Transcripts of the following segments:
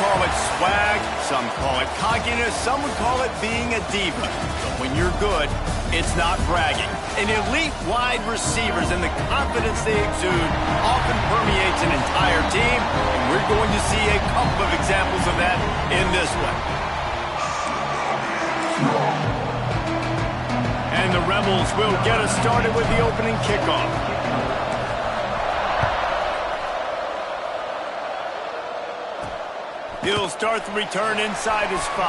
call it swag, some call it cockiness, some would call it being a diva. But when you're good, it's not bragging. And elite wide receivers and the confidence they exude often permeates an entire team, and we're going to see a couple of examples of that in this one. And the Rebels will get us started with the opening kickoff. He'll start the return inside his 5.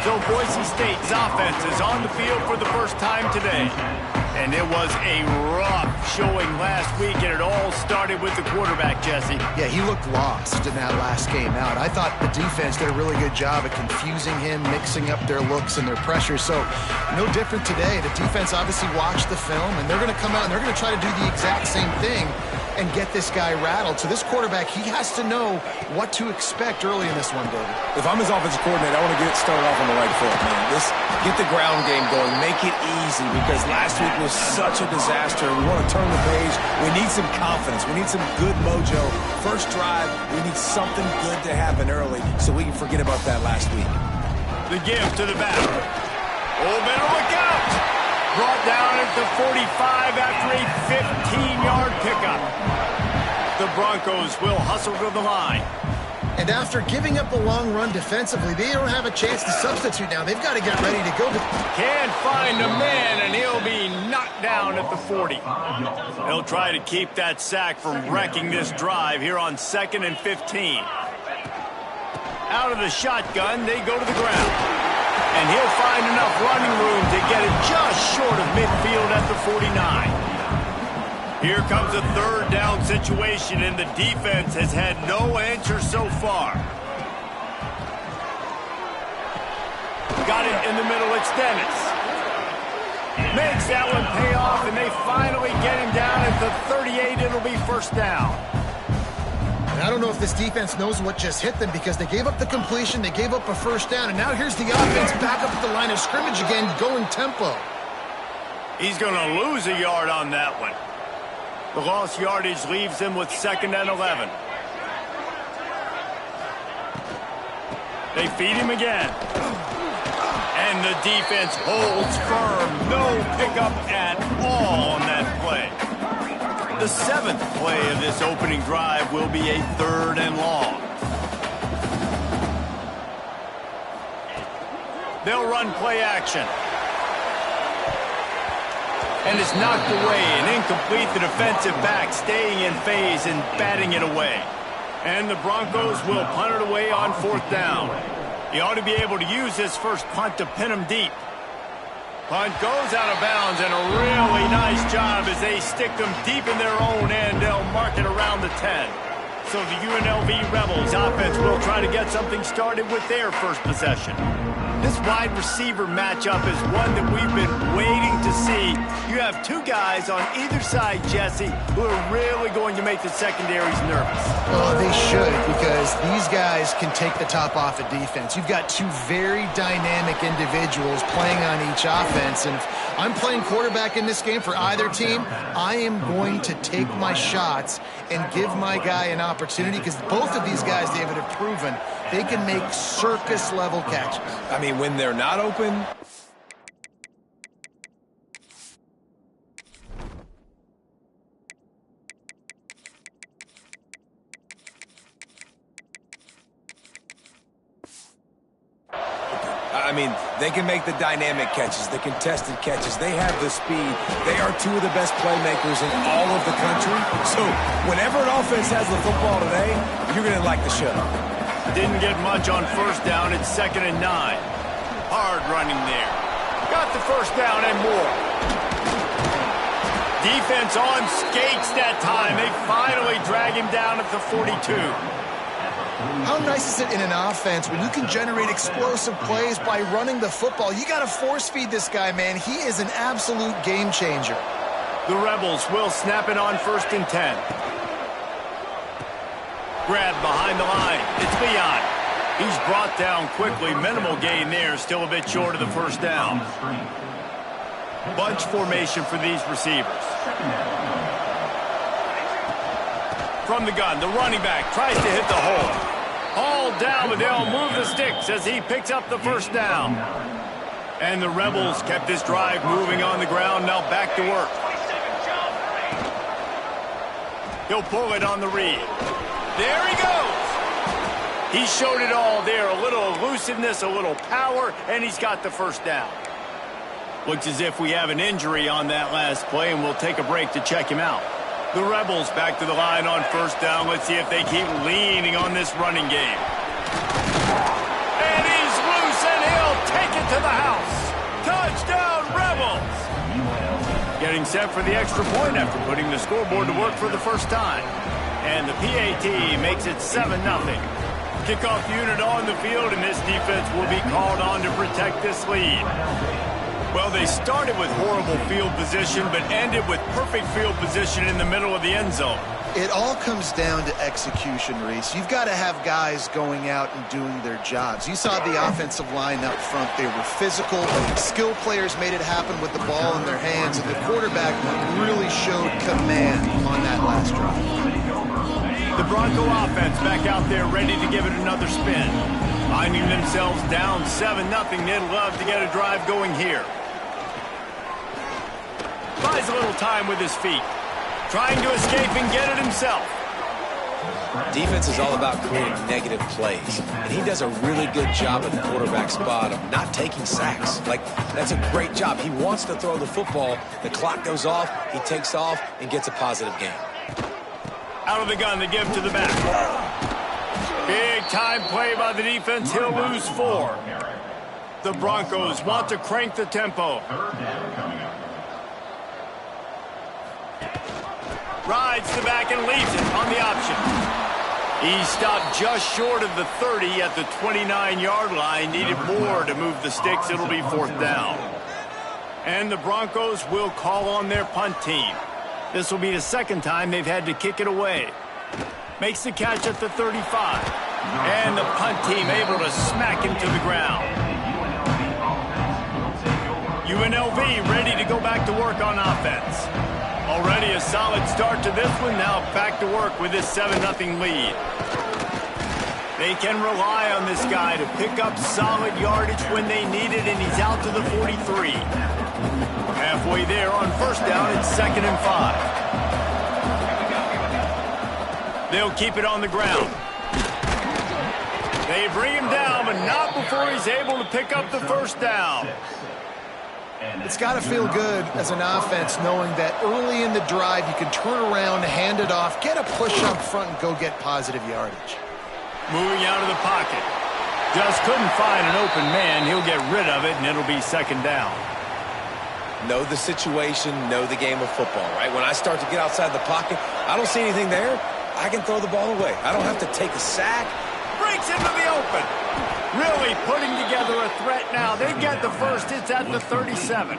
So Boise State's offense is on the field for the first time today. And it was a rough showing last week, and it all started with the quarterback, Jesse. Yeah, he looked lost in that last game out. I thought the defense did a really good job of confusing him, mixing up their looks and their pressure. So no different today. The defense obviously watched the film, and they're going to come out and they're going to try to do the exact same thing and get this guy rattled. So this quarterback, he has to know what to expect early in this one, David. If I'm his offensive coordinator, I want to get started off on the right foot, man. Get the ground game going. Make it easy, because last week was such a disaster. We want to turn the page. We need some confidence. We need some good mojo. First drive, we need something good to happen early so we can forget about that last week. The give to the back. Oh, better look out! Brought down at the 45 after a 15-yard pickup. The Broncos will hustle to the line. And after giving up a long run defensively, they don't have a chance to substitute now. They've got to get ready to go. Can't find a man, and he'll be knocked down at the 40. He'll try to keep that sack from wrecking this drive here on 2nd and 15. Out of the shotgun, they go to the ground. And he'll find enough running room to get it just short of midfield at the 49. Here comes a third down situation, and the defense has had no answer so far. Got it in the middle, it's Dennis. Makes that one pay off, and they finally get him down at the 38. It'll be first down. I don't know if this defense knows what just hit them, because they gave up the completion, they gave up a first down, and now here's the offense back up at the line of scrimmage again, going tempo. He's going to lose a yard on that one. The lost yardage leaves him with 2nd and 11. They feed him again. And the defense holds firm. No pickup at all on that play. The 7th play of this opening drive will be a 3rd and long. They'll run play action. And it's knocked away and incomplete. The defensive back staying in phase and batting it away. And the Broncos will punt it away on 4th down. He ought to be able to use his first punt to pin him deep. Punt goes out of bounds, and a really nice job as they stick them deep in their own end. They'll mark it around the 10. So the UNLV Rebels offense will try to get something started with their first possession. This wide receiver matchup is one that we've been waiting to see. You have two guys on either side, Jesse, who are really going to make the secondaries nervous. Oh, they should, because these guys can take the top off a defense. You've got two very dynamic individuals playing on each offense, and if I'm playing quarterback in this game for either team, I am going to take my shots and give my guy an opportunity, because both of these guys, David, have proven they can make circus-level catches. I mean, when they're not open... I mean, they can make the dynamic catches, the contested catches. They have the speed. They are two of the best playmakers in all of the country. So whenever an offense has the football today, you're going to like the show. Didn't get much on first down. It's 2nd and 9. Hard running there. Got the first down and more. Defense on skates that time. They finally drag him down at the 42. How nice is it in an offense when you can generate explosive plays by running the football? You got to force feed this guy, man. He is an absolute game changer. The Rebels will snap it on 1st and 10. Grabbed behind the line. It's Leon. He's brought down quickly. Minimal gain there. Still a bit short of the first down. Bunch formation for these receivers. from the gun. The running back tries to hit the hole. All down, but they'll move the sticks as he picks up the first down. And the Rebels kept this drive moving on the ground. Now back to work. He'll pull it on the read. There he goes. He showed it all there. A little elusiveness, a little power, and he's got the first down. Looks as if we have an injury on that last play, and we'll take a break to check him out. The Rebels back to the line on first down. Let's see if they keep leaning on this running game. And he's loose, and he'll take it to the house. Touchdown, Rebels! Getting set for the extra point after putting the scoreboard to work for the first time. And the PAT makes it 7-0. Kickoff unit on the field, and this defense will be called on to protect this lead. Well, they started with horrible field position, but ended with perfect field position in the middle of the end zone. It all comes down to execution, Reese. You've got to have guys going out and doing their jobs. You saw the offensive line up front. They were physical. Skill players made it happen with the ball in their hands, and the quarterback really showed command on that last drive. The Bronco offense back out there ready to give it another spin. Finding themselves down 7-0, they'd love to get a drive going here. Buys a little time with his feet. Trying to escape and get it himself. Defense is all about creating negative plays. And he does a really good job at the quarterback spot of not taking sacks. Like, that's a great job. He wants to throw the football. The clock goes off. He takes off and gets a positive gain. Out of the gun, they give to the back. Big time play by the defense. He'll lose 4. The Broncos want to crank the tempo. Rides the back and leaves it on the option. He stopped just short of the 30 at the 29-yard line. Needed more to move the sticks. It'll be 4th down. And the Broncos will call on their punt team. This will be the second time they've had to kick it away. Makes the catch at the 35. And the punt team able to smack him to the ground. UNLV ready to go back to work on offense. Already a solid start to this one. Now back to work with this 7-0 lead. They can rely on this guy to pick up solid yardage when they need it, and he's out to the 43. Halfway there on first down, it's 2nd and 5. They'll keep it on the ground. They bring him down, but not before he's able to pick up the first down. It's got to feel good as an offense knowing that early in the drive you can turn around, hand it off, get a push up front, and go get positive yardage. Moving out of the pocket. Just couldn't find an open man. He'll get rid of it, and it'll be 2nd down. Know the situation, know the game of football, right? When I start to get outside the pocket, I don't see anything there. I can throw the ball away. I don't have to take a sack. Breaks into the open. Really putting together a threat now. They get the first. It's at the 37.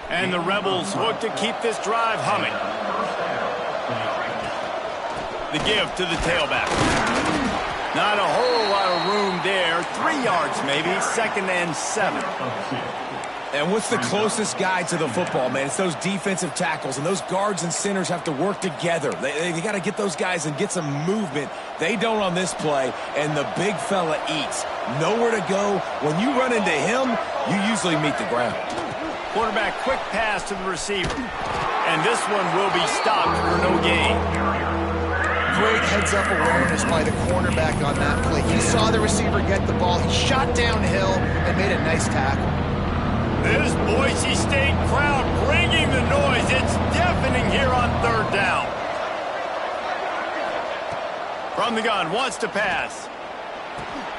And the Rebels look to keep this drive humming. The give to the tailback. Not a whole lot of room there. 3 yards maybe. 2nd and 7. And what's the closest guy to the football, man? It's those defensive tackles, and those guards and centers have to work together. They got to get those guys and get some movement. They don't on this play, and the big fella eats. Nowhere to go. When you run into him, you usually meet the ground. Quarterback quick pass to the receiver. And this one will be stopped for no gain. Great heads-up awareness by the cornerback on that play. He saw the receiver get the ball. He shot downhill and made a nice tackle. This Boise State crowd bringing the noise. It's deafening here on 3rd down. From the gun, wants to pass.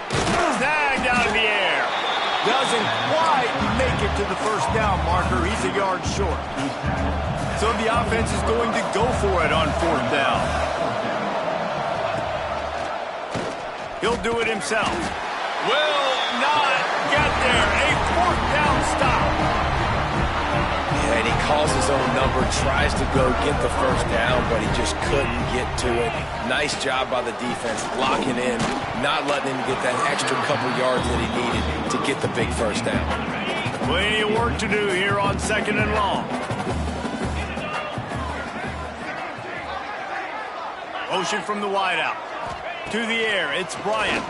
Snagged out of the air. Doesn't quite make it to the first down marker. He's a yard short. So the offense is going to go for it on 4th down. He'll do it himself. Will not get there. A 4th down stop. Yeah, and he calls his own number, tries to go get the first down, but he just couldn't get to it. Nice job by the defense, locking in, not letting him get that extra couple yards that he needed to get the big first down. Plenty of work to do here on 2nd and long. motion from the wideout. To the air, it's Bryant.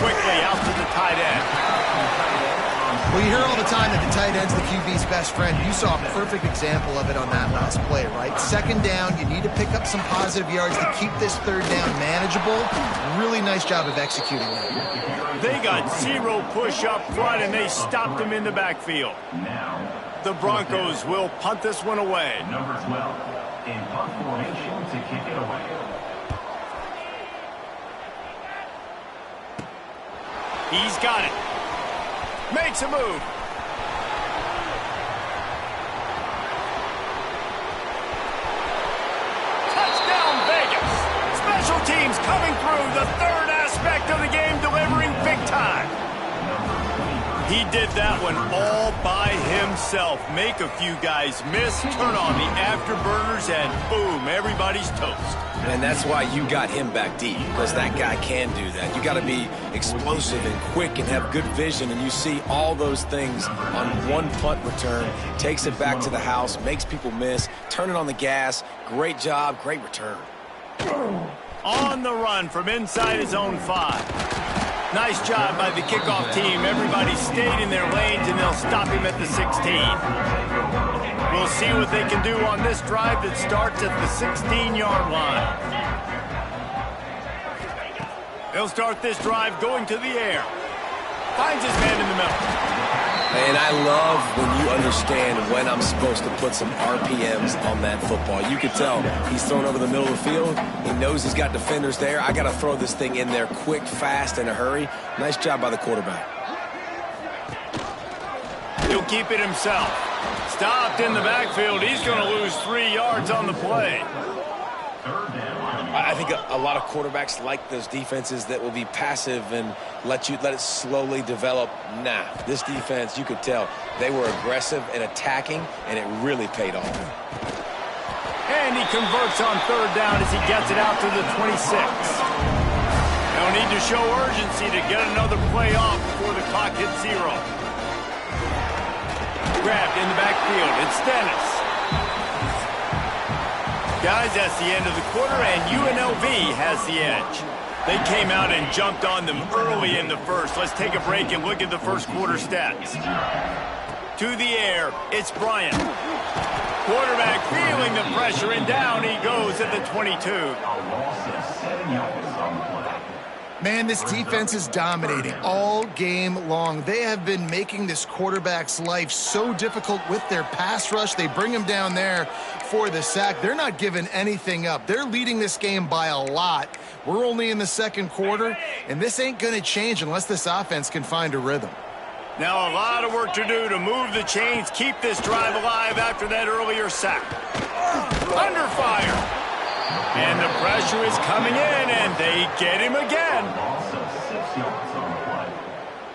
Quickly out to the tight end. Well, you hear all the time that the tight end's the QB's best friend. You saw a perfect example of it on that last play, right? Second down, you need to pick up some positive yards to keep this third down manageable. Really nice job of executing that. They got zero push up front, and they stopped him in the backfield. The Broncos will punt this one away. Number 12 in punt formation to kick it away. He's got it. Makes a move. Touchdown, Vegas. Special teams coming through, the third aspect of the game, delivering big time. He did that one all by himself. Make a few guys miss, turn on the afterburners, and boom, everybody's toast. And that's why you got him back deep, because that guy can do that. You got to be explosive and quick and have good vision, and you see all those things on one punt return. Takes it back to the house, makes people miss, turning on the gas. Great job, great return. On the run from inside his own 5. Nice job by the kickoff team. Everybody stayed in their lanes, and they'll stop him at the 16. We'll see what they can do on this drive that starts at the 16-yard line. They'll start this drive going to the air. Finds his man in the middle. And I love when you understand when I'm supposed to put some RPMs on that football. You could tell he's thrown over the middle of the field. He knows he's got defenders there. I got to throw this thing in there quick, fast, in a hurry. Nice job by the quarterback. He'll keep it himself. Stopped in the backfield. He's going to lose 3 yards on the play. I think a lot of quarterbacks like those defenses that will be passive and let it slowly develop. Nah, this defense, you could tell, they were aggressive and attacking, and it really paid off. And he converts on third down as he gets it out to the 26. They'll need to show urgency to get another play off before the clock hits 0. Grabbed in the backfield. It's Dennis. Guys, that's the end of the quarter, and UNLV has the edge. They came out and jumped on them early in the first. Let's take a break and look at the first quarter stats. To the air, it's Bryant. Quarterback feeling the pressure, and down he goes at the 22. Man, this defense is dominating all game long. They have been making this quarterback's life so difficult with their pass rush. They bring him down there for the sack. They're not giving anything up. They're leading this game by a lot. We're only in the second quarter, and this ain't going to change unless this offense can find a rhythm. Now a lot of work to do to move the chains, keep this drive alive after that earlier sack. Under fire. And the pressure is coming in, and they get him again.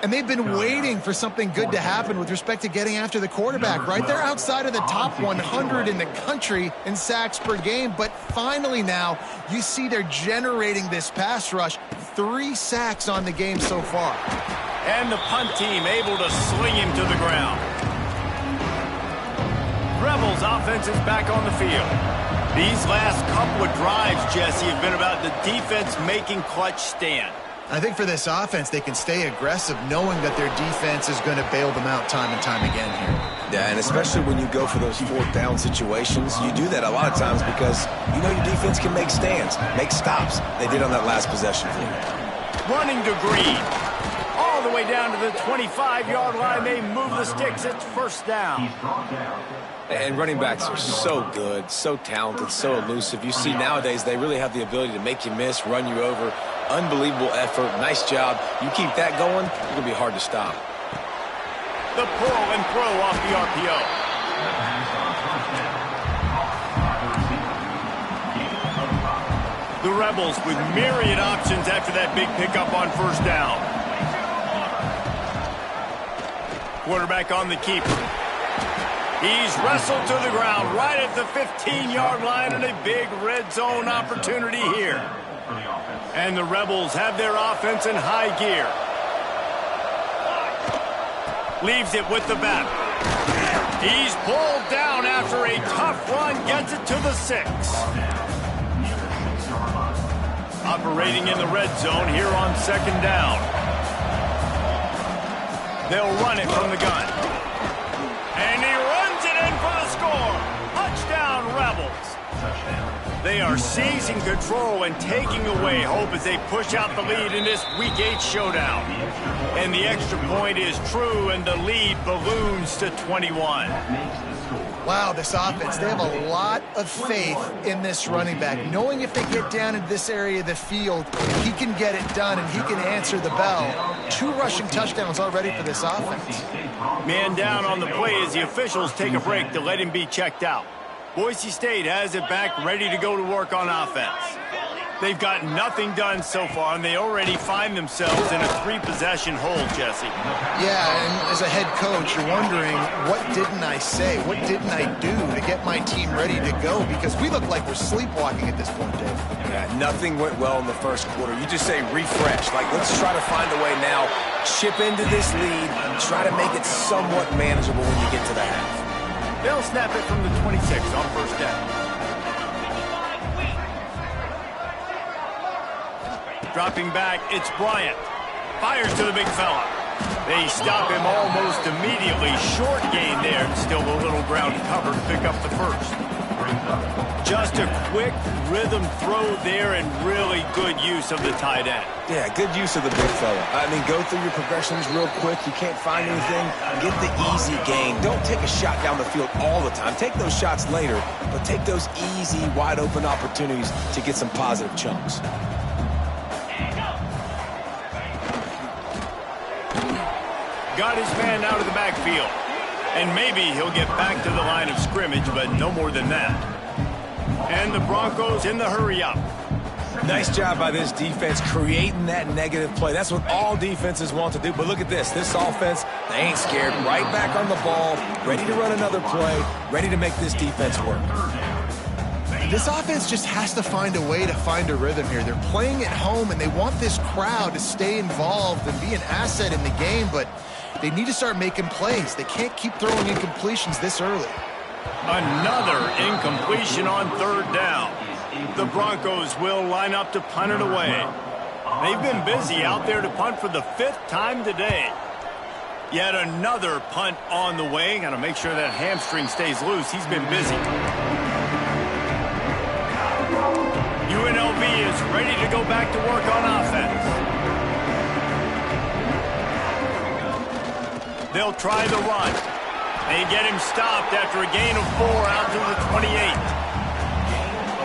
And they've been waiting for something good to happen with respect to getting after the quarterback, right? They're outside of the top 100 in the country in sacks per game, but finally now you see they're generating this pass rush. 3 sacks on the game so far. And the punt team able to sling him to the ground. Rebels offense is back on the field. These last couple of drives, Jesse, have been about the defense making clutch stand. I think for this offense, they can stay aggressive knowing that their defense is going to bail them out time and time again here. Yeah, and especially when you go for those 4th down situations, you do that a lot of times because you know your defense can make stands, make stops. They did on that last possession. Running to Green. All the way down to the 25-yard line. They move the sticks. It's first down. And running backs are so good, so talented, so elusive. You see nowadays they really have the ability to make you miss, run you over. Unbelievable effort. Nice job. You keep that going, it's going to be hard to stop. The pull and throw off the RPO. The Rebels with myriad options after that big pickup on first down. Quarterback on the keeper. He's wrestled to the ground right at the 15-yard line, and a big red zone opportunity here. And the Rebels have their offense in high gear. Leaves it with the back. He's pulled down after a tough run, gets it to the 6. Operating in the red zone here on second down. They'll run it from the gun. And he runs it in for the score. Touchdown, Rebels. They are seizing control and taking away hope as they push out the lead in this Week 8 showdown. And the extra point is true, and the lead balloons to 21. Wow, this offense, they have a lot of faith in this running back, knowing if they get down into this area of the field, he can get it done and he can answer the bell. 2 rushing touchdowns already for this offense. Man down on the play as the officials take a break to let him be checked out. Boise State has it back, ready to go to work on offense. They've got nothing done so far, and they already find themselves in a 3-possession hole, Jesse. Yeah, and as a head coach, you're wondering, what didn't I say? What didn't I do to get my team ready to go? Because we look like we're sleepwalking at this point, Dave. Yeah, nothing went well in the first quarter. You just say refresh. Like, let's try to find a way now, chip into this lead, try to make it somewhat manageable when you get to the half. They'll snap it from the 26 on first down. Dropping back, it's Bryant. Fires to the big fella. They stop him almost immediately. Short gain there, and still a little ground cover to pick up the first. Just a quick rhythm throw there, and really good use of the tight end. Yeah, good use of the big fella. I mean, go through your progressions real quick. You can't find anything. Get the easy gain. Don't take a shot down the field all the time. Take those shots later, but take those easy, wide-open opportunities to get some positive chunks. Got his man out of the backfield. And maybe he'll get back to the line of scrimmage, but no more than that. And the Broncos in the hurry-up. Nice job by this defense creating that negative play. That's what all defenses want to do. But look at this. This offense, they ain't scared. Right back on the ball, ready to run another play, ready to make this defense work. This offense just has to find a way to find a rhythm here. They're playing at home, and they want this crowd to stay involved and be an asset in the game, but they need to start making plays. They can't keep throwing incompletions this early. Another incompletion on third down. The Broncos will line up to punt it away. They've been busy out there to punt for the 5th time today. Yet another punt on the way. Got to make sure that hamstring stays loose. He's been busy. UNLV is ready to go back to work on offense. They'll try the run. They get him stopped after a gain of 4 out to the 28.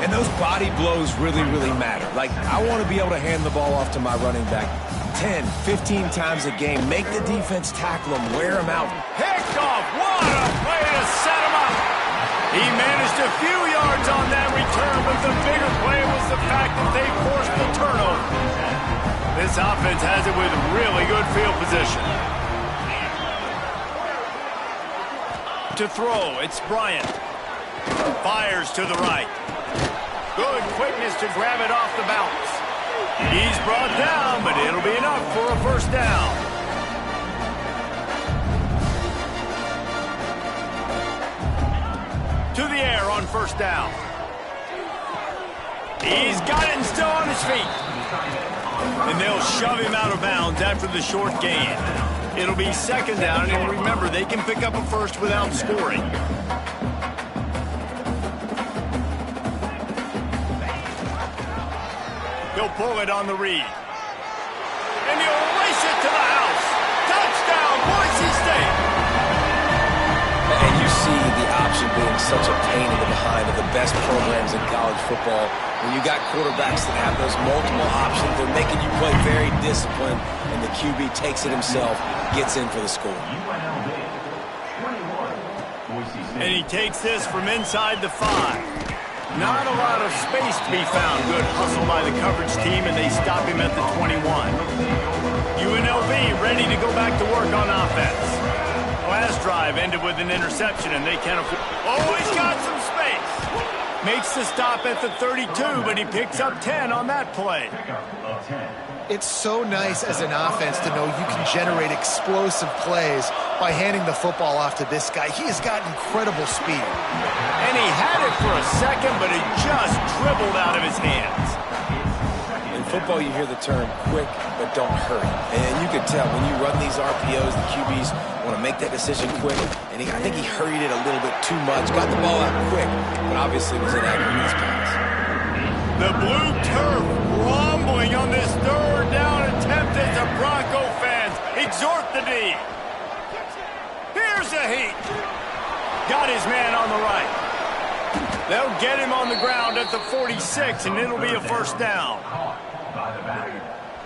And those body blows really, really matter. Like, I want to be able to hand the ball off to my running back 10, 15 times a game. Make the defense tackle him, wear him out. Picked off. What a play to set him up. He managed a few yards on that return, but the bigger play was the fact that they forced the turnover. This offense has it with really good field position. To throw, it's Bryant. Fires to the right. Good quickness to grab it off the bounce. He's brought down, but it'll be enough for a first down. To the air on first down. He's got it and still on his feet. And they'll shove him out of bounds after the short gain. It'll be second down, and remember, they can pick up a first without scoring. He'll pull it on the read. And he'll race it to the house. Touchdown, Boise State. And you see the option being such a pain in the behind of the best programs in college football. When you got quarterbacks that have those multiple options, they're making you play very disciplined, and the QB takes it himself, gets in for the score. And he takes this from inside the 5. Not a lot of space to be found. Good hustle by the coverage team, and they stop him at the 21. UNLV ready to go back to work on offense. Last drive ended with an interception, and they can't afford... Oh, he's got some space. Makes the stop at the 32, but he picks up 10 on that play. It's so nice as an offense to know you can generate explosive plays by handing the football off to this guy. He has got incredible speed. And he had it for a second, but it just dribbled out of his hands. And football, you hear the term quick, but don't hurry. And you can tell when you run these RPOs, the QBs want to make that decision quick. And I think he hurried it a little bit too much. Got the ball out quick, but obviously was inaccurate in his pass. The blue turf rumbling on this third down attempt as the Bronco fans exhort the D. Here's the heat. Got his man on the right. They'll get him on the ground at the 46, and it'll be a first down.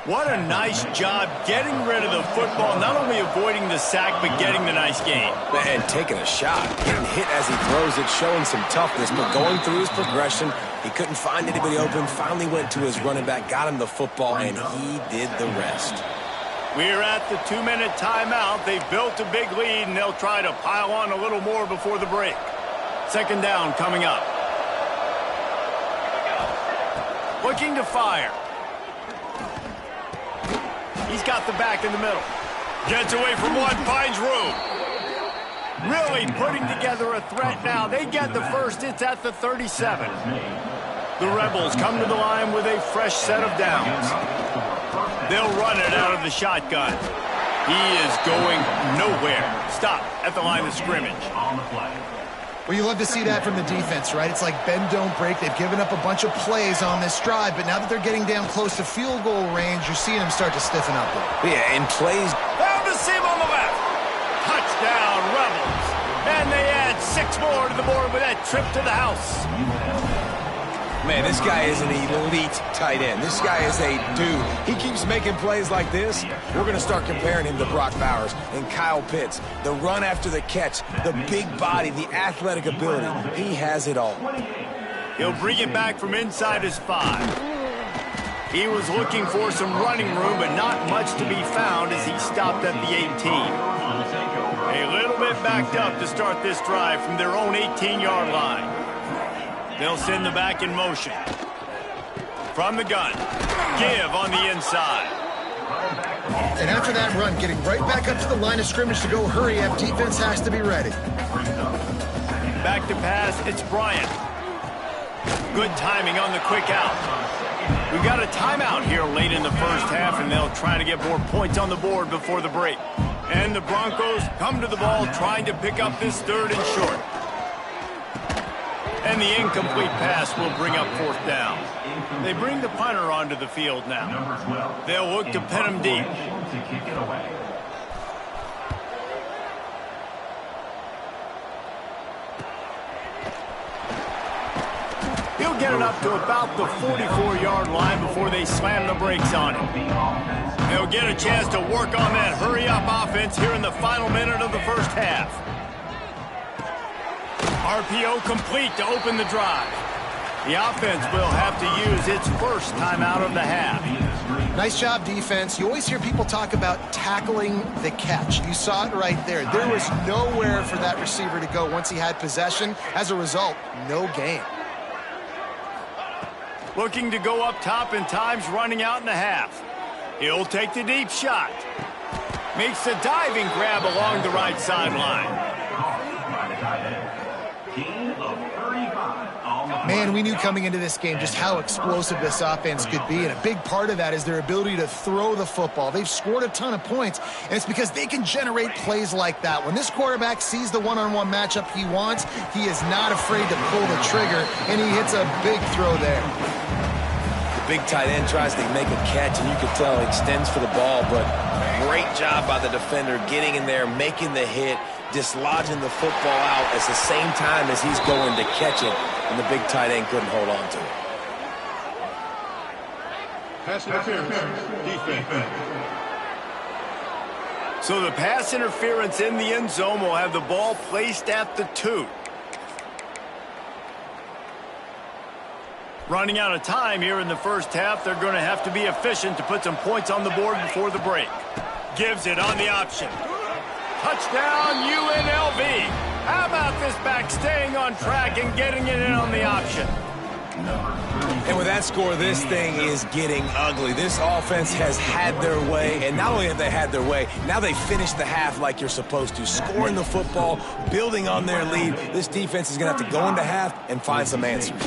What a nice job getting rid of the football, not only avoiding the sack, but getting the nice gain. And taking a shot, getting hit as he throws it, showing some toughness, but going through his progression, he couldn't find anybody open, finally went to his running back, got him the football, and he did the rest. We're at the 2-minute timeout. They've built a big lead, and they'll try to pile on a little more before the break. Second down coming up. Looking to fire. He's got the back in the middle. Gets away from one, finds room. Really putting together a threat now. They get the first. It's at the 37. The Rebels come to the line with a fresh set of downs. They'll run it out of the shotgun. He is going nowhere. Stop at the line of scrimmage. Well, you love to see that from the defense, right? It's like bend, don't break. They've given up a bunch of plays on this drive, but now that they're getting down close to field goal range, you're seeing them start to stiffen up there. Yeah, and plays. Found the seam on the left. Touchdown, Rebels. And they add 6 more to the board with that trip to the house. Man, this guy is an elite tight end. This guy is a dude. He keeps making plays like this. We're going to start comparing him to Brock Bowers and Kyle Pitts. The run after the catch, the big body, the athletic ability. He has it all. He'll bring it back from inside his 5. He was looking for some running room, but not much to be found as he stopped at the 18. A little bit backed up to start this drive from their own 18-yard line. They'll send the back in motion. From the gun. Give on the inside. And after that run, getting right back up to the line of scrimmage to go hurry up, defense has to be ready. Back to pass, it's Bryant. Good timing on the quick out. We've got a timeout here late in the first half, and they'll try to get more points on the board before the break. And the Broncos come to the ball trying to pick up this third and short. And the incomplete pass will bring up fourth down. They bring the punter onto the field now. They'll look to pin him deep. He'll get it up to about the 44-yard line before they slam the brakes on him. They'll get a chance to work on that hurry-up offense here in the final minute of the first half. RPO complete to open the drive. The offense will have to use its first timeout of the half. Nice job, defense. You always hear people talk about tackling the catch. You saw it right there. There was nowhere for that receiver to go once he had possession. As a result, no gain. Looking to go up top, and time's running out in the half. He'll take the deep shot. Makes a diving grab along the right sideline. Man, we knew coming into this game just how explosive this offense could be, and a big part of that is their ability to throw the football. They've scored a ton of points, and it's because they can generate plays like that. When this quarterback sees the one-on-one matchup he wants, he is not afraid to pull the trigger, and he hits a big throw there. The big tight end tries to make a catch, and you can tell he extends for the ball, but great job by the defender getting in there, making the hit, dislodging the football out at the same time as he's going to catch it, and the big tight end couldn't hold on to it. Pass interference, defense. So the pass interference in the end zone will have the ball placed at the 2. Running out of time here in the first half, they're going to have to be efficient to put some points on the board before the break. Gives it on the option. Touchdown, UNLV. How about this back staying on track and getting it in on the option? And with that score, this thing is getting ugly. This offense has had their way, and not only have they had their way, now they finished the half like you're supposed to, scoring the football, building on their lead. This defense is going to have to go into half and find some answers.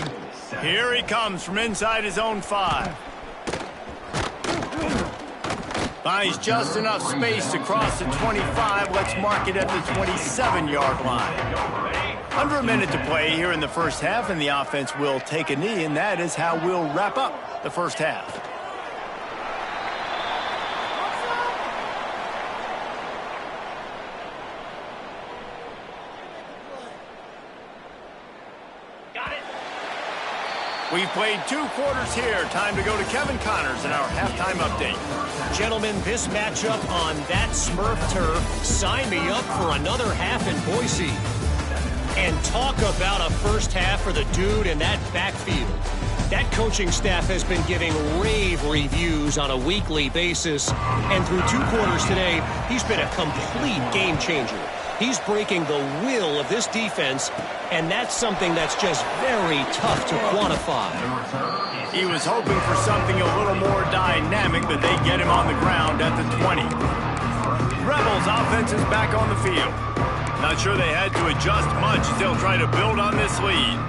Here he comes from inside his own 5. Finds just enough space to cross the 25. Let's mark it at the 27-yard line. Under a minute to play here in the first half, and the offense will take a knee, and that is how we'll wrap up the first half. We've played 2 quarters here. Time to go to Kevin Connors in our halftime update. Gentlemen, this matchup on that Smurf turf, sign me up for another half in Boise. And talk about a first half for the dude in that backfield. That coaching staff has been giving rave reviews on a weekly basis. And through 2 quarters today, he's been a complete game changer. He's breaking the will of this defense, and that's something that's just very tough to quantify. He was hoping for something a little more dynamic, but they get him on the ground at the 20. Rebels offense is back on the field. Not sure they had to adjust much as they'll try to build on this lead.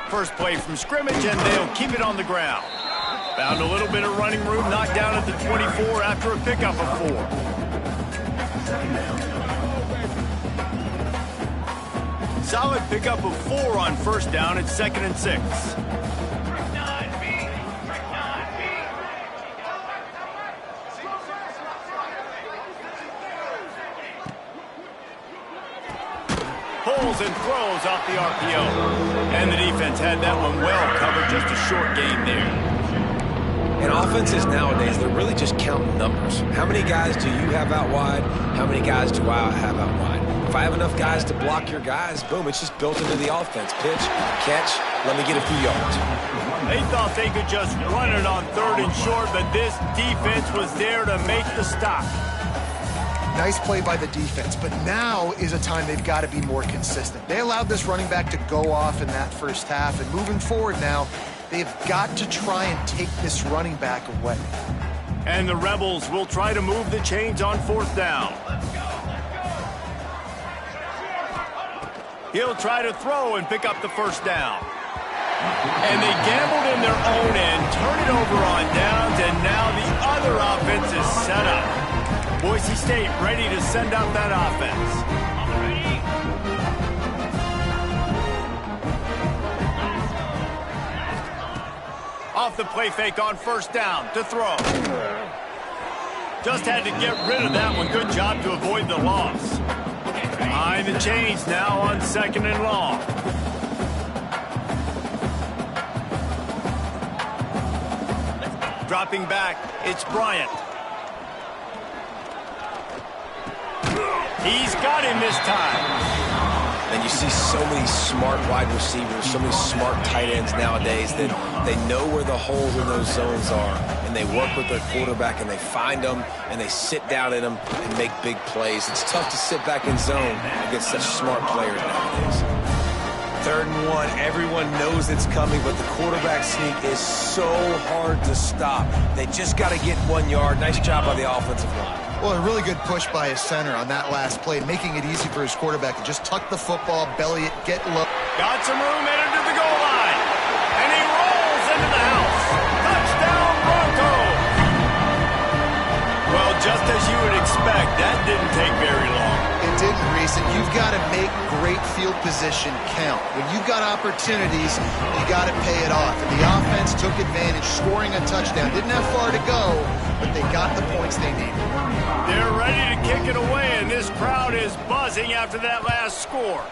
First play from scrimmage, and they'll keep it on the ground. Found a little bit of running room, knocked down at the 24 after a pickup of 4. Solid pickup of 4 on first down. It's 2nd and 6. Pulls and throws off the RPO. And the defense had that one well covered. Just a short game there. And offenses nowadays, they're really just counting numbers. How many guys do you have out wide? How many guys do I have out wide? If I have enough guys to block your guys, boom, it's just built into the offense. Pitch, catch, let me get a few yards. They thought they could just run it on 3rd and short, but this defense was there to make the stop. Nice play by the defense, but now is a time they've got to be more consistent. They allowed this running back to go off in that first half, and moving forward now, they've got to try and take this running back away. And the Rebels will try to move the chains on 4th down. He'll try to throw and pick up the first down. And they gambled in their own end, turn it over on downs, and now the other offense is set up. Boise State ready to send out that offense. Off the play fake on first down to throw. Just had to get rid of that one. Good job to avoid the loss. Behind the chains now on 2nd and long. Dropping back, it's Bryant. He's got him this time. And you see so many smart wide receivers, so many smart tight ends nowadays that they know where the holes in those zones are, and they work with their quarterback, and they find them, and they sit down in them and make big plays. It's tough to sit back in zone against such smart players nowadays. 3rd and 1, everyone knows it's coming, but the quarterback sneak is so hard to stop. They just got to get 1 yard. Nice job by the offensive line. Well, a really good push by his center on that last play, making it easy for his quarterback to just tuck the football, belly it, get low. Got some room, headed to the goal line. And he rolls into the house. Touchdown, Broncos. Well, just as you would expect, that didn't take very long. It didn't, Reese, and you've got to make great field position count. When you've got opportunities, you got to pay it off. And the offense took advantage, scoring a touchdown. Didn't have far to go, but they got the points they needed. They're ready to kick it away, and this crowd is buzzing after that last score.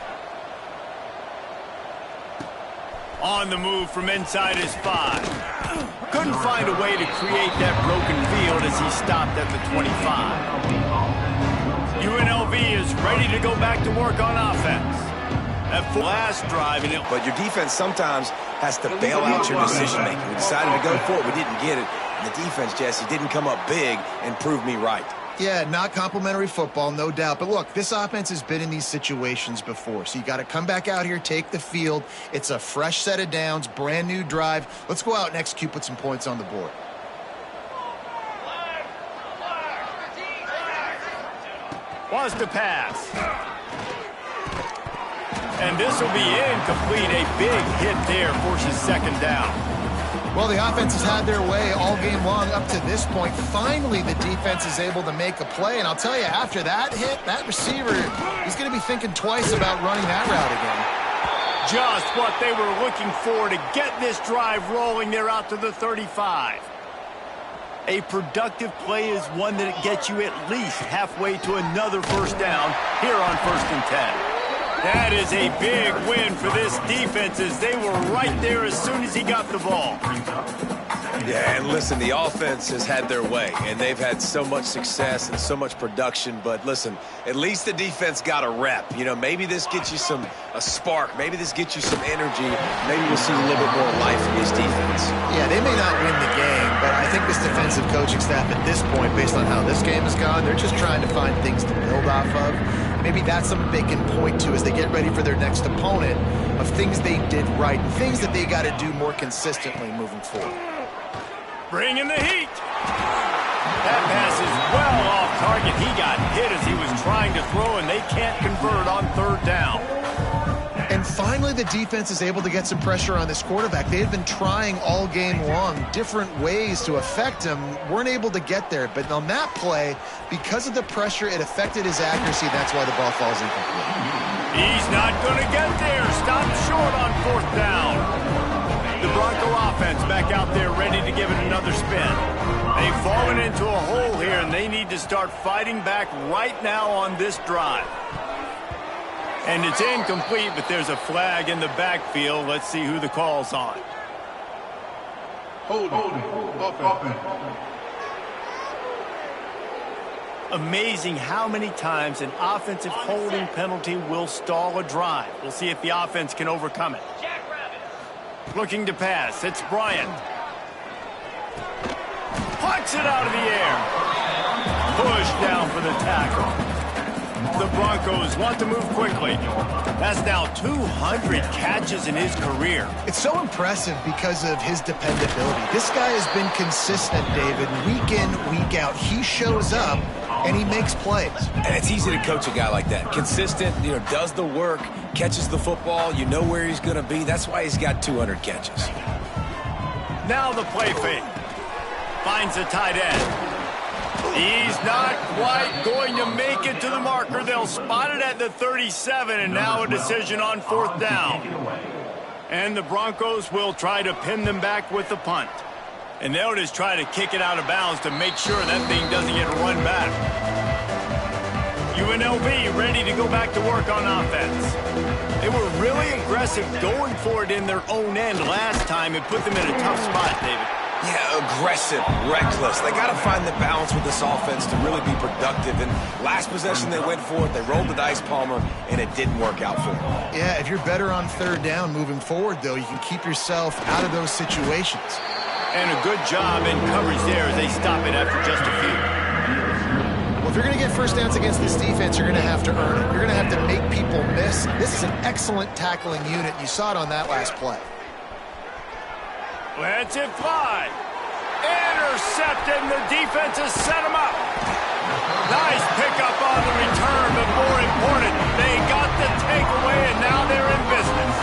On the move from inside his 5. Couldn't find a way to create that broken field as he stopped at the 25. UNLV is ready to go back to work on offense. That last drive, but your defense sometimes has to bail out your decision-making. We decided to go for it. We didn't get it. And the defense, Jesse, didn't come up big and prove me right. Yeah, not complimentary football, no doubt. But look, this offense has been in these situations before. So you got to come back out here, take the field. It's a fresh set of downs, brand new drive. Let's go out and execute, put some points on the board. Was to pass. And this will be incomplete. A big hit there forces second down. Well, the offense has had their way all game long up to this point. Finally, the defense is able to make a play. And I'll tell you, after that hit, that receiver, he's going to be thinking twice about running that route again. Just what they were looking for to get this drive rolling. They're out to the 35. A productive play is one that gets you at least halfway to another first down here on 1st and 10. That is a big win for this defense as they were right there as soon as he got the ball. Yeah, and listen, the offense has had their way, and they've had so much success and so much production. But listen, at least the defense got a rep. You know, maybe this gets you a spark. Maybe this gets you some energy. Maybe we'll see a little bit more life in this defense. Yeah, they may not win the game, but I think this defensive coaching staff at this point, based on how this game has gone, they're just trying to find things to build off of. Maybe that's something they can point to as they get ready for their next opponent of things they did right, things that they got to do more consistently moving forward. Bring in the heat. That pass is well off target. He got hit as he was trying to throw, and they can't convert on 3rd down. And finally, the defense is able to get some pressure on this quarterback. They had been trying all game long different ways to affect him, weren't able to get there. But on that play, because of the pressure, it affected his accuracy. That's why the ball falls incomplete. He's not going to get there. Stop short on 4th down. The Bronco offense back out there ready to give it another spin. They've fallen into a hole here, and they need to start fighting back right now on this drive. And it's incomplete, but there's a flag in the backfield. Let's see who the call's on. Hold offense. Amazing how many times an offensive holding penalty will stall a drive. We'll see if the offense can overcome it. Looking to pass. It's Bryant. Pucks it out of the air. Push down for the tackle. The Broncos want to move quickly. That's now 200 catches in his career. It's so impressive because of his dependability. This guy has been consistent, David, week in, week out. He shows up, and he makes plays. And it's easy to coach a guy like that. Consistent, does the work, catches the football, you know where he's going to be. That's why he's got 200 catches. Now the play fake. Finds a tight end. He's not quite going to make it to the marker. They'll spot it at the 37, and now a decision on 4th down. And the Broncos will try to pin them back with the punt. And they'll just try to kick it out of bounds to make sure that thing doesn't get run back. UNLV ready to go back to work on offense. They were really aggressive going for it in their own end last time. It put them in a tough spot, David. Yeah, aggressive, reckless. They got to find the balance with this offense to really be productive. And last possession they went for it, they rolled the dice, Palmer, and it didn't work out for them. Yeah, if you're better on 3rd down moving forward, though, you can keep yourself out of those situations. And a good job in coverage there as they stop it after just a few. Well, if you're going to get first downs against this defense, you're going to have to earn it. You're going to have to make people miss. This is an excellent tackling unit. You saw it on that last play. Lets it fly. Intercepted, and the defense has set him up. Nice pickup on the return, but more important, they got the takeaway, and now they're in business.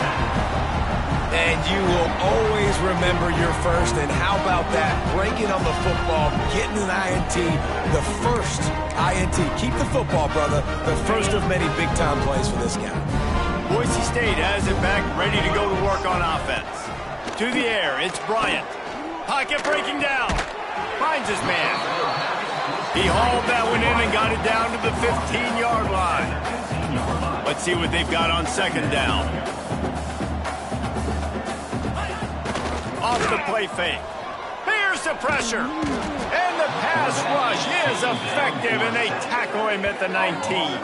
And you will always remember your first, and how about that? Breaking on the football, getting an INT, the first INT. Keep the football, brother. The first of many big-time plays for this guy. Boise State has it back, ready to go to work on offense. To the air, it's Bryant. Pocket breaking down. Finds his man. He hauled that one in and got it down to the 15-yard line. Let's see what they've got on 2nd down. Off the play fake. Here's the pressure. And the pass rush is effective, and they tackle him at the 19.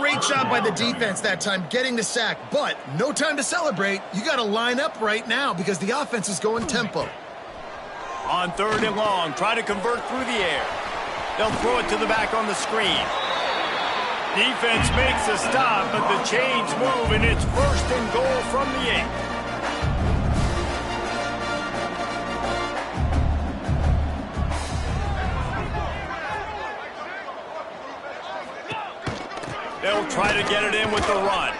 Great job by the defense that time, getting the sack, but no time to celebrate. You got to line up right now because the offense is going tempo. On 3rd and long, try to convert through the air. They'll throw it to the back on the screen. Defense makes a stop, but the chains move, and it's 1st and goal from the 8. They'll try it in with the run.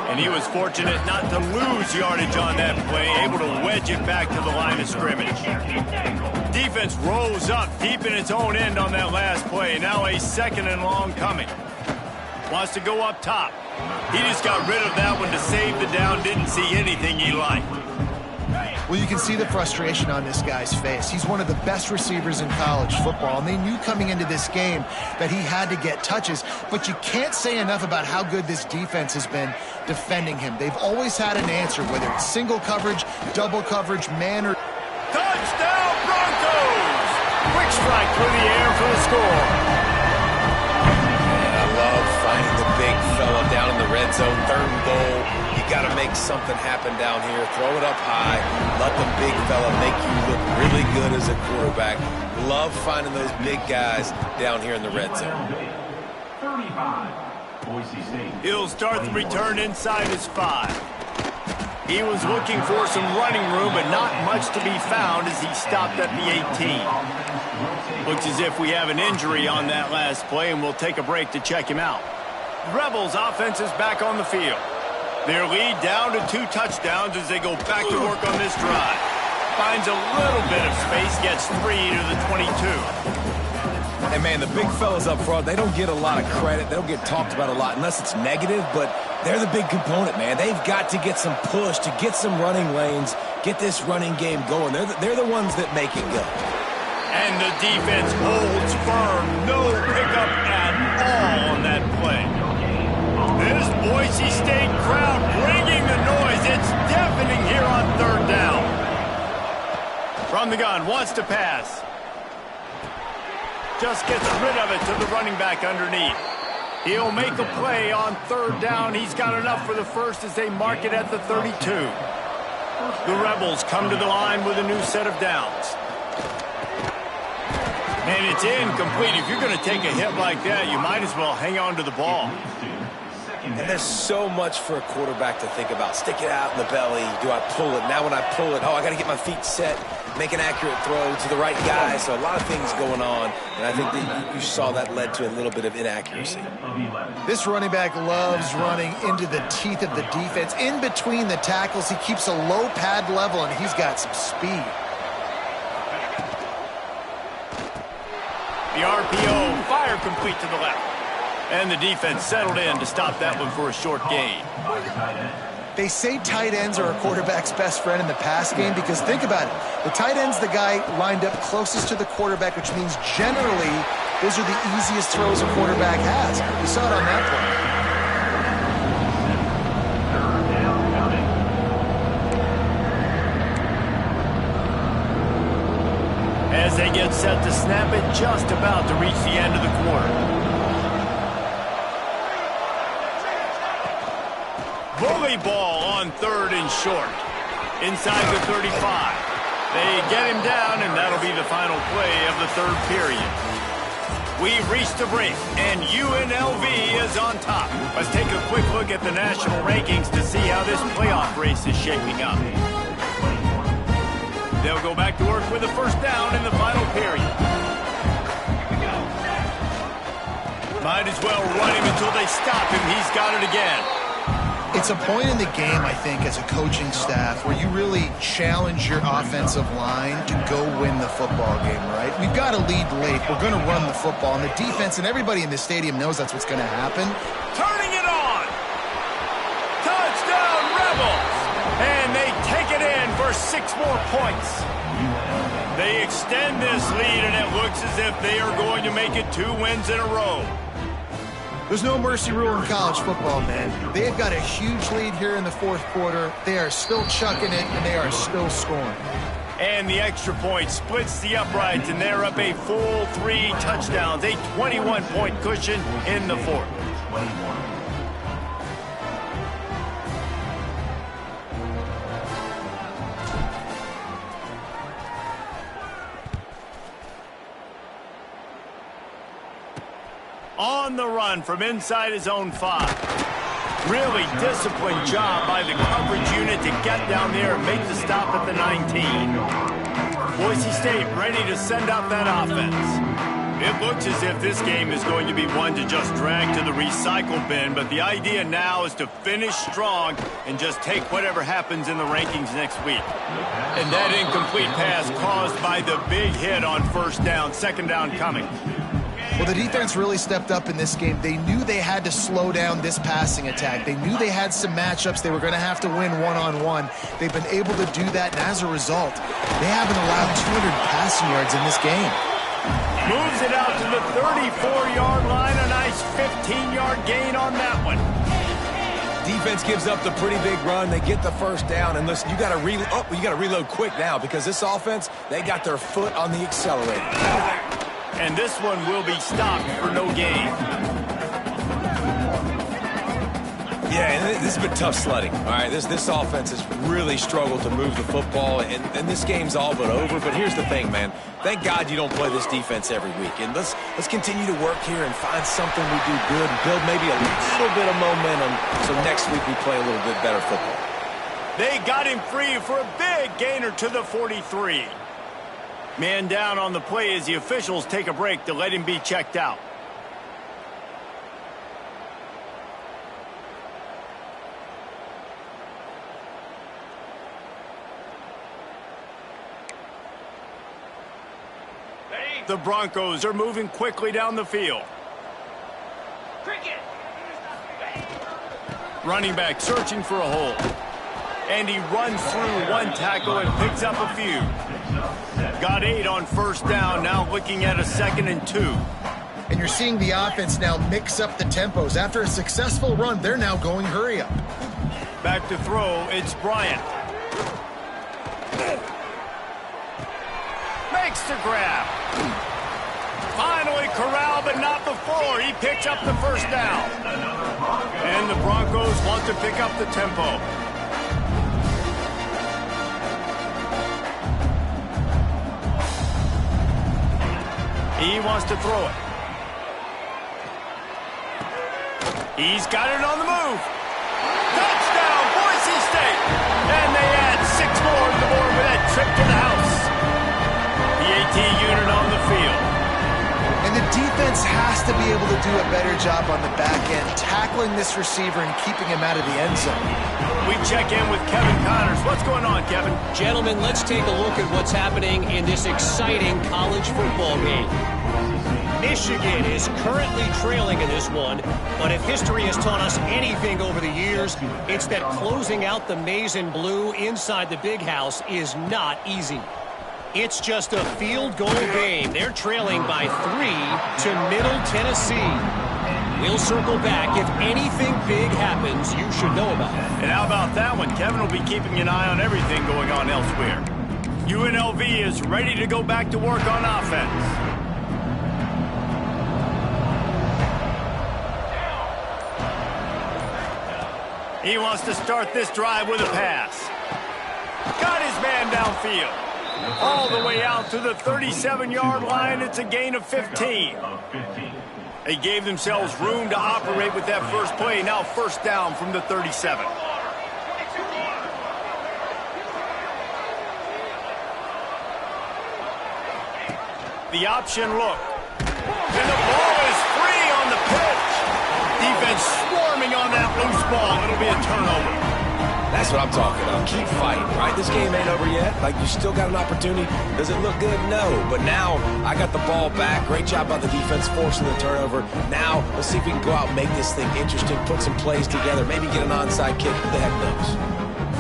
And he was fortunate not to lose yardage on that play, able to wedge it back to the line of scrimmage. Defense rose up deep in its own end on that last play. Now a 2nd and long coming. Wants to go up top. He just got rid of that one to save the down. Didn't see anything he liked. Well, you can see the frustration on this guy's face. He's one of the best receivers in college football, and they knew coming into this game that he had to get touches, but you can't say enough about how good this defense has been defending him. They've always had an answer, whether it's single coverage, double coverage, man, or... Touchdown, Broncos! Quick strike through the air for the score. I love finding the big fella down in the red zone, 3rd and goal. You got to make something happen down here. Throw it up high. Let the big fella make you look really good as a quarterback. Love finding those big guys down here in the red zone. 35, Boise State. He'll start the return inside his 5. He was looking for some running room, but not much to be found as he stopped at the 18. Looks as if we have an injury on that last play, and we'll take a break to check him out. Rebels offense is back on the field. Their lead down to 2 touchdowns as they go back to work on this drive. Finds a little bit of space, gets 3 to the 22. And, man, the big fellas up front, they don't get a lot of credit. They don't get talked about a lot unless it's negative, but they're the big component, man. They've got to get some push, to get some running lanes, get this running game going. They're the ones that make it go. And the defense holds firm. No pickup at all on that play. This Boise State crowd bringing the noise. It's deafening here on 3rd down. From the gun, wants to pass. Just gets rid of it to the running back underneath. He'll make a play on 3rd down. He's got enough for the first as they mark it at the 32. The Rebels come to the line with a new set of downs. And it's incomplete. If you're going to take a hit like that, you might as well hang on to the ball. And there's so much for a quarterback to think about. Stick it out in the belly. Do I pull it? Now when I pull it, I got to get my feet set, make an accurate throw to the right guy. So a lot of things going on. And I think that you saw that led to a little bit of inaccuracy. This running back loves running into the teeth of the defense. In between the tackles, he keeps a low pad level, and he's got some speed. The RPO, fire complete to the left. And the defense settled in to stop that one for a short gain. They say tight ends are a quarterback's best friend in the pass game because think about it. The tight end's the guy lined up closest to the quarterback, which means generally those are the easiest throws a quarterback has. We saw it on that play. As they get set to snap it, just about to reach the end of the quarter. Bully ball on 3rd and short. Inside the 35. They get him down, and that'll be the final play of the 3rd period. We've reached the break, and UNLV is on top. Let's take a quick look at the national rankings to see how this playoff race is shaping up. They'll go back to work with a 1st down in the final period. Might as well run him until they stop him. He's got it again. It's a point in the game, I think, as a coaching staff where you really challenge your offensive line to go win the football game, right? We've got to lead late. We're going to run the football, and the defense and everybody in the stadium knows that's what's going to happen. Turning it on! Touchdown, Rebels! And they take it in for 6 more points. They extend this lead, and it looks as if they are going to make it 2 wins in a row. There's no mercy rule in college football, man. They've got a huge lead here in the 4th quarter. They are still chucking it, and they are still scoring. And the extra point splits the uprights, and they're up a full 3 touchdowns, a 21-point cushion in the 4th. On the run from inside his own 5. Really disciplined job by the coverage unit to get down there and make the stop at the 19. Boise State ready to send out that offense. It looks as if this game is going to be one to just drag to the recycle bin, but the idea now is to finish strong and just take whatever happens in the rankings next week. And that incomplete pass caused by the big hit on first down, second down coming. Well, the defense really stepped up in this game. They knew they had to slow down this passing attack. They knew they had some matchups they were going to have to win one-on-one. They've been able to do that, and as a result, they haven't allowed 200 passing yards in this game. Moves it out to the 34-yard line. A nice 15-yard gain on that one. Defense gives up the pretty big run. They get the first down. And listen, you got to reload quick now because this offense, they got their foot on the accelerator. And this one will be stopped for no gain. Yeah, and this has been tough sledding. All right, this offense has really struggled to move the football, and this game's all but over. But here's the thing, man. Thank God you don't play this defense every week. And let's continue to work here and find something we do good and build maybe a little bit of momentum so next week we play a little bit better football. They got him free for a big gainer to the 43. Man down on the play as the officials take a break to let him be checked out. The Broncos are moving quickly down the field. Running back searching for a hole. And he runs through one tackle and picks up a few. Got 8 on first down, now looking at a 2nd and 2. And you're seeing the offense now mix up the tempos. After a successful run, they're now going hurry up. Back to throw, it's Bryant. Makes the grab. Finally corralled, but not before. He picks up the first down. And the Broncos want to pick up the tempo. He wants to throw it. He's got it on the move. Touchdown, Boise State. And they add 6 more to the board with that trip to the house. The AT unit on the field. And the defense has to be able to do a better job on the back end, tackling this receiver and keeping him out of the end zone. We check in with Kevin Connors. What's going on, Kevin? Gentlemen, let's take a look at what's happening in this exciting college football game. Michigan is currently trailing in this one, but if history has taught us anything over the years, it's that closing out the maize and blue inside the big house is not easy. It's just a field goal game. They're trailing by 3 to Middle Tennessee. We'll circle back. If anything big happens, you should know about it. And how about that one? Kevin will be keeping an eye on everything going on elsewhere. UNLV is ready to go back to work on offense. He wants to start this drive with a pass. Got his man downfield. All the way out to the 37-yard line. It's a gain of 15. They gave themselves room to operate with that first play. Now first down from the 37. The option look. And the ball is free on the pitch. Defense swarming on that loose ball. It'll be a turnover. That's what I'm talking about. Keep fighting, right? This game ain't over yet. Like, you still got an opportunity. Does it look good? No. But now, I got the ball back. Great job by the defense forcing the turnover. Now, let's see if we can go out and make this thing interesting, put some plays together, maybe get an onside kick. Who the heck knows?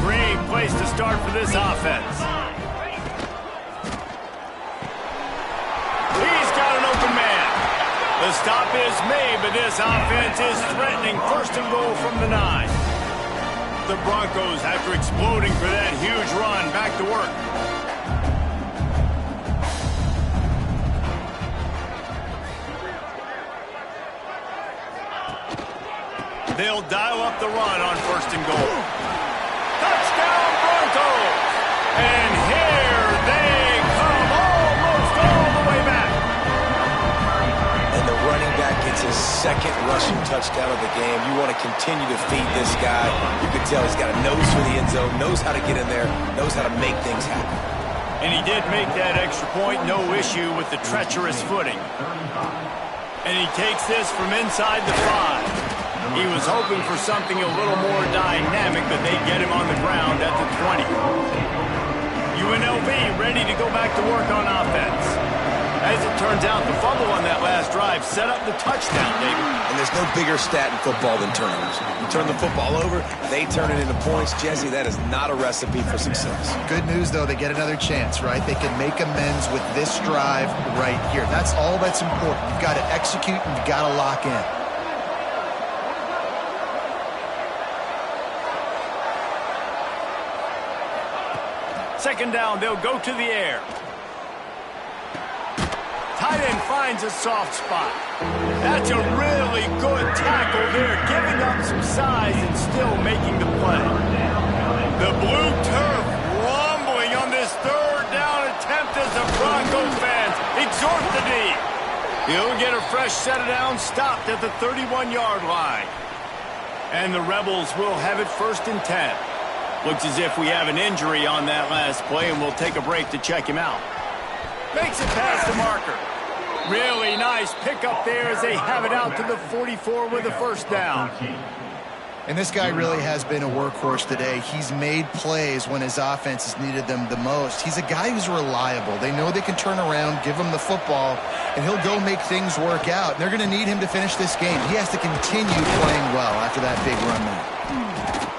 Great place to start for this offense. He's got an open man. The stop is made, but this offense is threatening. First and goal from the 9. The Broncos, after exploding for that huge run, back to work. They'll dial up the run on first and goal. Touchdown, Broncos! And here they come, almost all the way back. And the running back gets his second rushing touchdown of the game. You want to continue to feed this guy. You can tell he's got a nose for the end zone, knows how to get in there, knows how to make things happen. And he did make that extra point, no issue with the treacherous footing. And he takes this from inside the 5. He was hoping for something a little more dynamic, but they get him on the ground at the 20. UNLV ready to go back to work on offense. As it turns out, the fumble on that last drive set up the touchdown, David. And there's no bigger stat in football than turnovers. You turn the football over, they turn it into points. Jesse, that is not a recipe for success. Good news, though, they get another chance, right? They can make amends with this drive right here. That's all that's important. You've got to execute and you've got to lock in. Second down, they'll go to the air. Tight end finds a soft spot. That's a really good tackle there, giving up some size and still making the play. The blue turf rumbling on this third down attempt as the Broncos fans exhort the knee. He'll get a fresh set of downs stopped at the 31-yard line. And the Rebels will have it 1st and 10. Looks as if we have an injury on that last play, and we'll take a break to check him out. Makes it past the marker. Really nice pickup there as they have it out to the 44 with a 1st down. And this guy really has been a workhorse today. He's made plays when his offense has needed them the most. He's a guy who's reliable. They know they can turn around, give him the football, and he'll go make things work out. And they're going to need him to finish this game. He has to continue playing well after that big run there.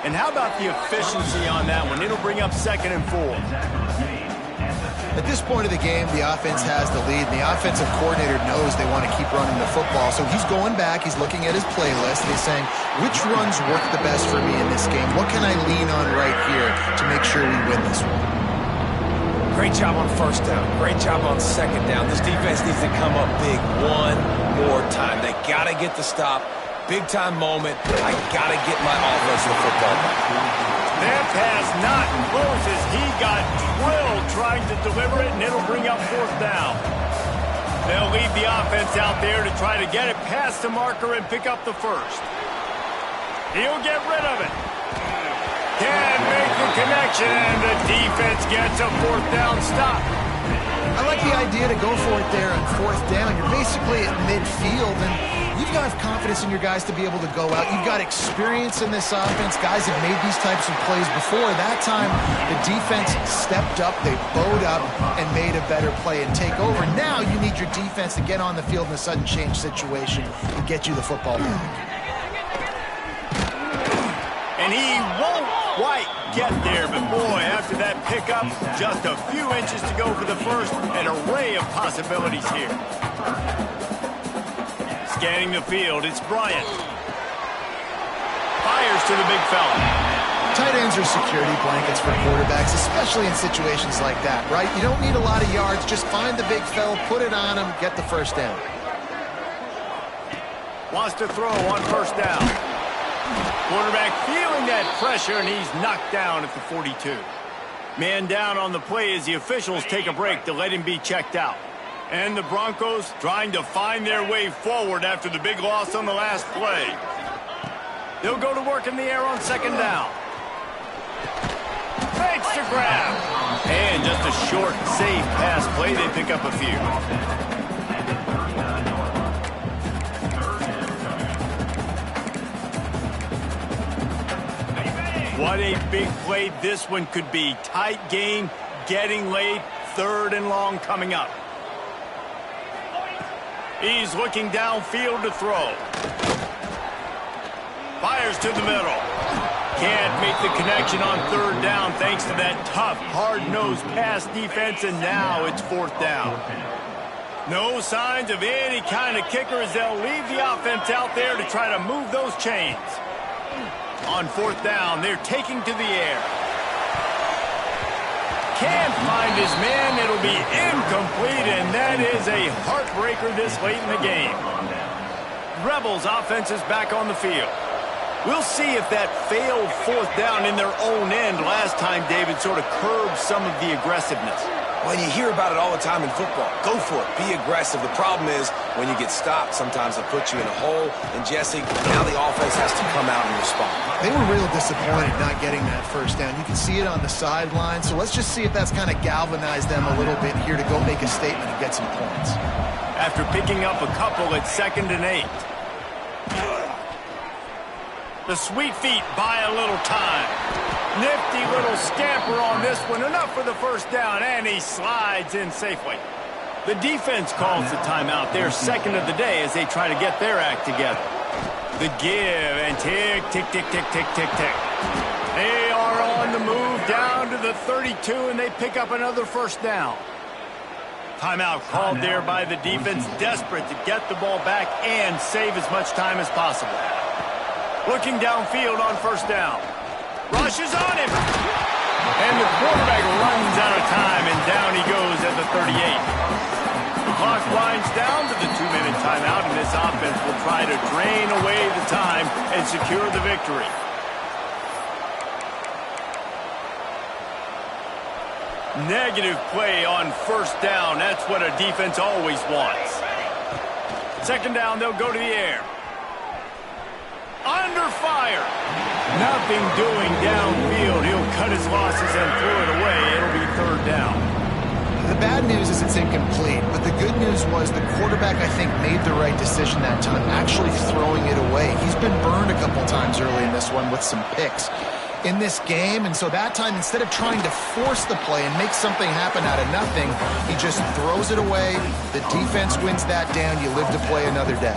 And how about the efficiency on that one? It'll bring up 2nd and 4. At this point of the game, the offense has the lead, and the offensive coordinator knows they want to keep running the football. So he's going back, he's looking at his playlist, and he's saying, which runs work the best for me in this game? What can I lean on right here to make sure we win this one? Great job on 1st down. Great job on 2nd down. This defense needs to come up big one more time. They got to get the stop. Big-time moment. I got to get my offense the football back. That pass not close as he got drilled trying to deliver it, and it'll bring up 4th down. They'll leave the offense out there to try to get it past the marker and pick up the 1st. He'll get rid of it. Can't make the connection, and the defense gets a 4th down stop. I like the idea to go for it there on 4th down. You're basically at midfield, and you've got to have confidence in your guys to be able to go out. You've got experience in this offense. Guys have made these types of plays before. That time, the defense stepped up, they bowed up, and made a better play and take over. Now you need your defense to get on the field in a sudden change situation and get you the football back. And he won't quite get there, but boy, after that pickup, just a few inches to go for the 1st, an array of possibilities here. Scanning the field, it's Bryant. Fires to the big fella. Tight ends are security blankets for quarterbacks, especially in situations like that, right? You don't need a lot of yards. Just find the big fella, put it on him, get the 1st down. Wants to throw on 1st down. Quarterback feeling that pressure, and he's knocked down at the 42. Man down on the play as the officials take a break to let him be checked out. And the Broncos trying to find their way forward after the big loss on the last play. They'll go to work in the air on 2nd down. Fakes to grab. And just a short, safe pass play. They pick up a few. What a big play this one could be. Tight game, getting late, 3rd and long coming up. He's looking downfield to throw. Fires to the middle. Can't make the connection on 3rd down thanks to that tough, hard-nosed pass defense, and now it's 4th down. No signs of any kind of kicker as they'll leave the offense out there to try to move those chains. On 4th down, they're taking to the air. Can't find his man. It'll be incomplete, and that is a heartbreaker this late in the game. Rebels offense is back on the field. We'll see if that failed 4th down in their own end last time, David, sort of curbed some of the aggressiveness. Well, you hear about it all the time in football. Go for it. Be aggressive. The problem is when you get stopped, sometimes it puts you in a hole. And, Jesse, now the offense has to come out and respond. They were real disappointed not getting that first down. You can see it on the sideline. So let's just see if that's kind of galvanized them a little bit here to go make a statement and get some points. After picking up a couple, it's 2nd and 8. The Sweet Feet buy a little time. Nifty little scamper on this one. Enough for the first down, and he slides in safely. The defense calls the timeout. Their 2nd of the day as they try to get their act together. The give and tick, tick, tick, tick, tick, tick, tick. They are on the move down to the 32, and they pick up another first down. Timeout called there by the defense, desperate to get the ball back and save as much time as possible. Looking downfield on first down. Rushes on him. And the quarterback runs out of time, and down he goes at the 38. The clock winds down to the 2-minute timeout, and this offense will try to drain away the time and secure the victory. Negative play on first down. That's what a defense always wants. 2nd down, they'll go to the air. Under fire. Nothing doing downfield. He'll cut his losses and throw it away. It'll be 3rd down. The bad news is it's incomplete, but the good news was the quarterback, I think, made the right decision that time, actually throwing it away. He's been burned a couple times early in this one with some picks in this game, and so that time, instead of trying to force the play and make something happen out of nothing, he just throws it away. The defense wins that down. You live to play another day.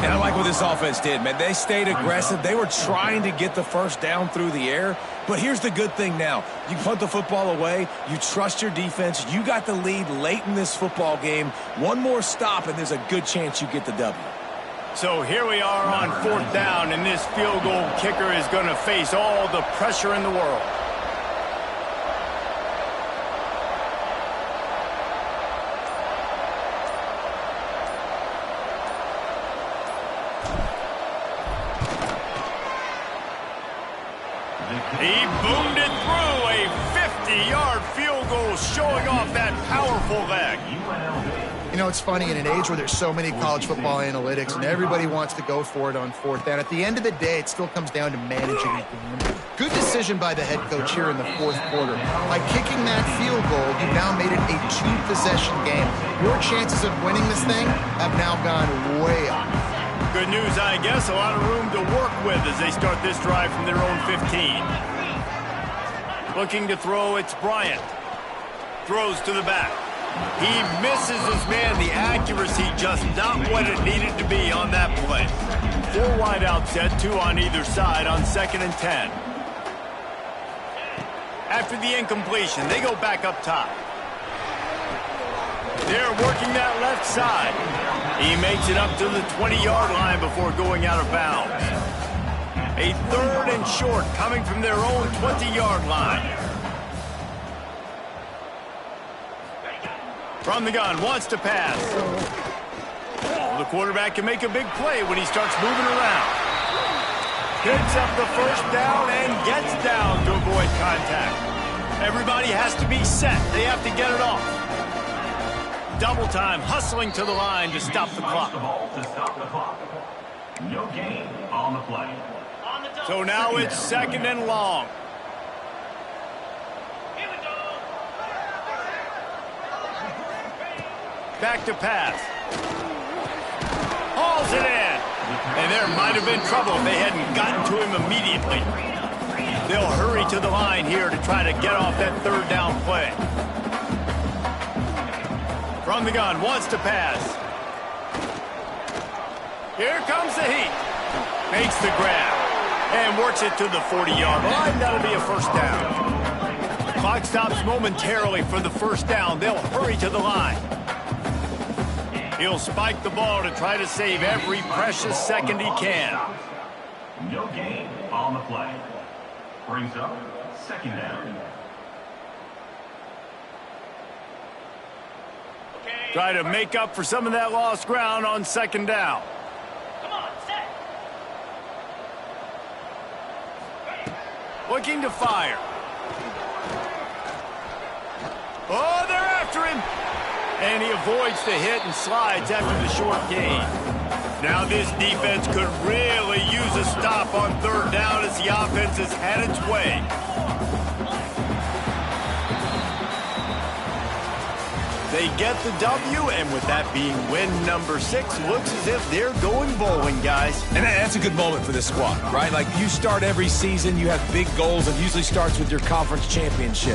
And I like what this offense did, man. They stayed aggressive. They were trying to get the first down through the air. But here's the good thing now. You punt the football away. You trust your defense. You got the lead late in this football game. One more stop, and there's a good chance you get the W. So here we are on 4th down, and this field goal kicker is going to face all the pressure in the world. He boomed it through, a 50-yard field goal showing off that powerful leg. You know, it's funny, in an age where there's so many college football analytics and everybody wants to go for it on 4th down, at the end of the day, it still comes down to managing the game. Good decision by the head coach here in the 4th quarter. By kicking that field goal, you've now made it a 2-possession game. Your chances of winning this thing have now gone way up. Good news, I guess. A lot of room to work with as they start this drive from their own 15. Looking to throw, it's Bryant. Throws to the back. He misses his man. The accuracy just not what it needed to be on that play. 4 wide out set, 2 on either side on 2nd and 10. After the incompletion, they go back up top. They're working that left side. He makes it up to the 20-yard line before going out of bounds. A 3rd and short coming from their own 20-yard line. From the gun, wants to pass. Well, the quarterback can make a big play when he starts moving around. Picks up the first down and gets down to avoid contact. Everybody has to be set. They have to get it off. Double time, hustling to the line to stop the clock. No gain on the play. So now it's 2nd and long. Back to pass. Hauls it in. And there might have been trouble if they hadn't gotten to him immediately. They'll hurry to the line here to try to get off that 3rd down play. From the gun, wants to pass. Here comes the heat. Makes the grab. And works it to the 40-yard line. That'll be a first down. Clock stops momentarily for the first down. They'll hurry to the line. He'll spike the ball to try to save every precious second he can. No gain on the play. Brings up 2nd down. Try to make up for some of that lost ground on 2nd down. Come on, set. Looking to fire. Oh, there And he avoids the hit and slides after the short gain. Now this defense could really use a stop on third down as the offense has had its way. They get the W, and with that being win number 6, looks as if they're going bowling, guys. And that's a good moment for this squad, right? Like, you start every season, you have big goals. It usually starts with your conference championship.